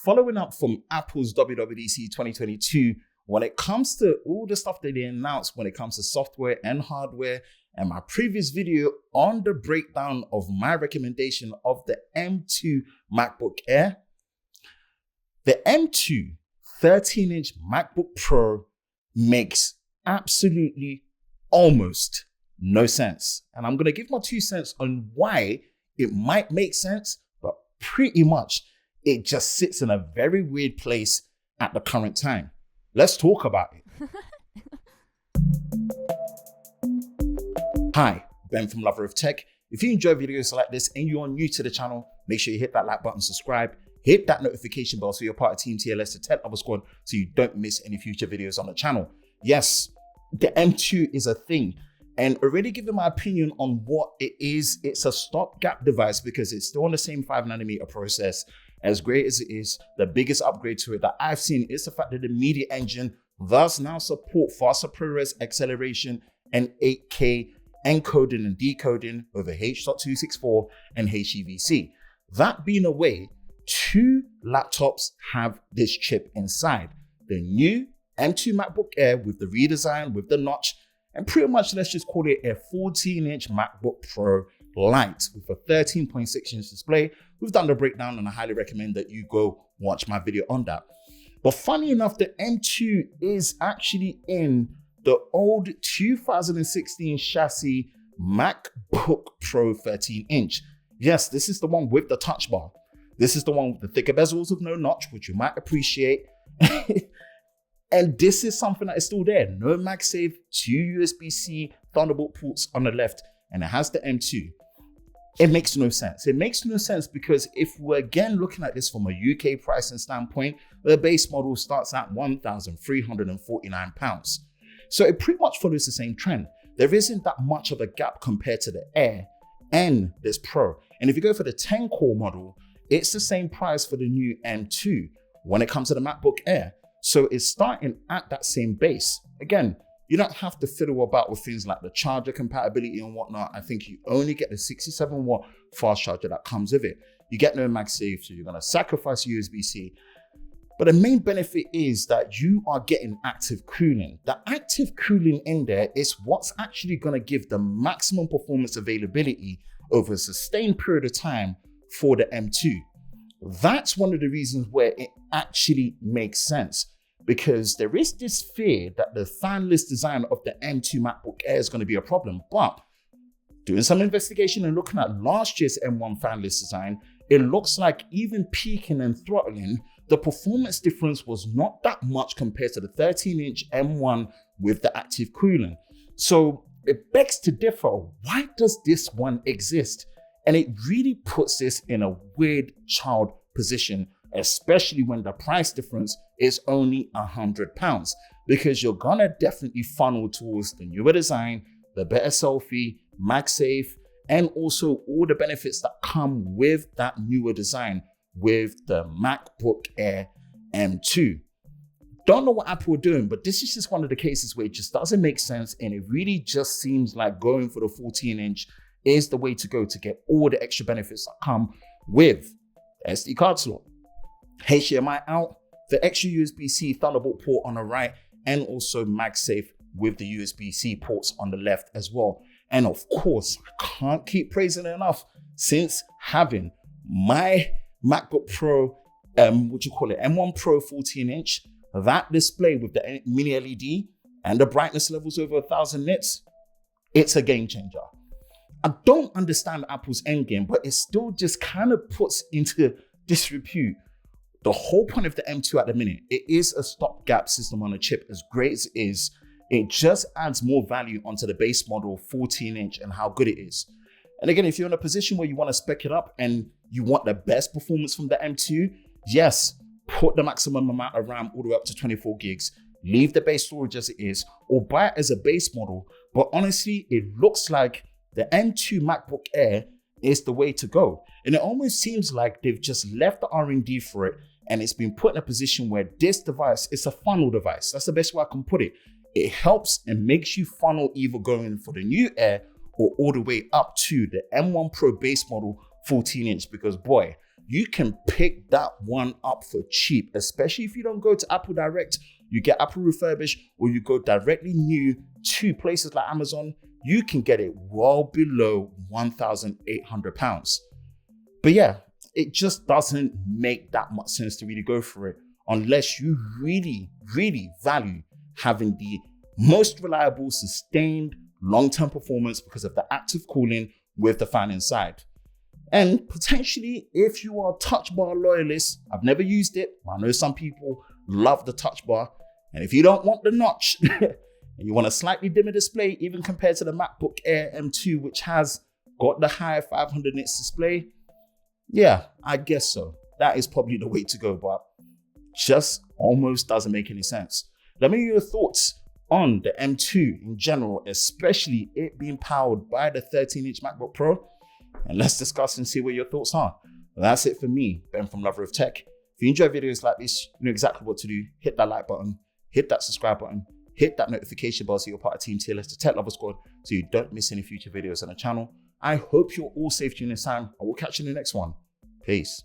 following up from Apple's WWDC 2022, when it comes to all the stuff that they announced when it comes to software and hardware, and my previous video on the breakdown of my recommendation of the M2 MacBook Air, the M2 13-inch MacBook Pro makes absolutely almost no sense. And I'm going to give my 2 cents on why it might make sense, but pretty much it just sits in a very weird place at the current time. Let's talk about it. Hi, Ben from Lover of Tech. If you enjoy videos like this and you're new to the channel, make sure you hit that like button, subscribe, hit that notification bell so you're part of Team TLS, the 10th Other Squad, so you don't miss any future videos on the channel. Yes, the M2 is a thing, and already given my opinion on what it is, it's a stopgap device because it's still on the same 5nm process. As great as it is, the biggest upgrade to it that I've seen is the fact that the media engine does now support faster ProRes acceleration and 8K encoding and decoding over H.264 and HEVC. That being a way, 2 laptops have this chip inside. The new M2 MacBook Air with the redesign, with the notch, and pretty much let's just call it a 14-inch MacBook Pro Lite with a 13.6-inch display. We've done the breakdown and I highly recommend that you go watch my video on that. But funny enough, the M2 is actually in the old 2016 chassis MacBook Pro 13-inch. Yes, this is the one with the touch bar. This is the one with the thicker bezels with no notch, which you might appreciate. And this is something that is still there. No MagSafe, 2 USB-C Thunderbolt ports on the left, and it has the M2. It makes no sense. It makes no sense because if we're again looking at this from a UK pricing standpoint, the base model starts at £1,349. So it pretty much follows the same trend. There isn't that much of a gap compared to the Air and this Pro. And if you go for the 10-core model, it's the same price for the new M2 when it comes to the MacBook Air. So it's starting at that same base. Again, you don't have to fiddle about with things like the charger compatibility and whatnot. I think you only get the 67-watt fast charger that comes with it. You get no MagSafe, so you're gonna sacrifice USB-C. But the main benefit is that you are getting active cooling. The active cooling in there is what's actually gonna give the maximum performance availability over a sustained period of time for the M2. That's one of the reasons where it actually makes sense, because there is this fear that the fanless design of the M2 MacBook Air is going to be a problem. But doing some investigation and looking at last year's M1 fanless design, it looks like even peaking and throttling, the performance difference was not that much compared to the 13-inch M1 with the active cooling. So it begs to differ, why does this one exist? And it really puts this in a weird child position, especially when the price difference is only £100, because you're gonna definitely funnel towards the newer design, the better selfie, MagSafe, and also all the benefits that come with that newer design with the MacBook Air M2. Don't know what Apple are doing, but this is just one of the cases where it just doesn't make sense, and it really just seems like going for the 14-inch is the way to go to get all the extra benefits that come with SD card slot, HDMI out, the extra USB-C Thunderbolt port on the right, and also MagSafe with the USB-C ports on the left as well. And of course, I can't keep praising it enough, since having my MacBook Pro, M1 Pro 14-inch, that display with the mini LED and the brightness levels over 1000 nits, it's a game changer. I don't understand Apple's endgame, but it still just kind of puts into disrepute the whole point of the M2 at the minute. It is a stopgap system on a chip. As great as it is, it just adds more value onto the base model 14-inch and how good it is. And again, if you're in a position where you want to spec it up and you want the best performance from the M2, yes, put the maximum amount of RAM all the way up to 24 gigs, leave the base storage as it is, or buy it as a base model. But honestly, it looks like the M2 MacBook Air is the way to go. And it almost seems like they've just left the R&D for it, and it's been put in a position where this device is a funnel device. That's the best way I can put it. It helps and makes you funnel either going for the new Air or all the way up to the M1 Pro base model 14-inch, because boy, you can pick that one up for cheap, especially if you don't go to Apple Direct, you get Apple refurbished, or you go directly new to places like Amazon, you can get it well below £1,800. But yeah, it just doesn't make that much sense to really go for it unless you really, really value having the most reliable, sustained, long-term performance because of the active cooling with the fan inside. And potentially, if you are a touch bar loyalist, I've never used it, but I know some people love the touch bar. And if you don't want the notch and you want a slightly dimmer display, even compared to the MacBook Air M2, which has got the higher 500 nits display, yeah, I guess so. That is probably the way to go, but just almost doesn't make any sense. Let me know your thoughts on the M2 in general, especially it being powered by the 13-inch MacBook Pro. And let's discuss and see what your thoughts are. Well, that's it for me, Ben from Lover of Tech. If you enjoy videos like this, you know exactly what to do. Hit that like button, hit that subscribe button, hit that notification bell so you're part of Team Tier List, the Tech Lover Squad, so you don't miss any future videos on the channel. I hope you're all safe during this time. I will catch you in the next one. Peace.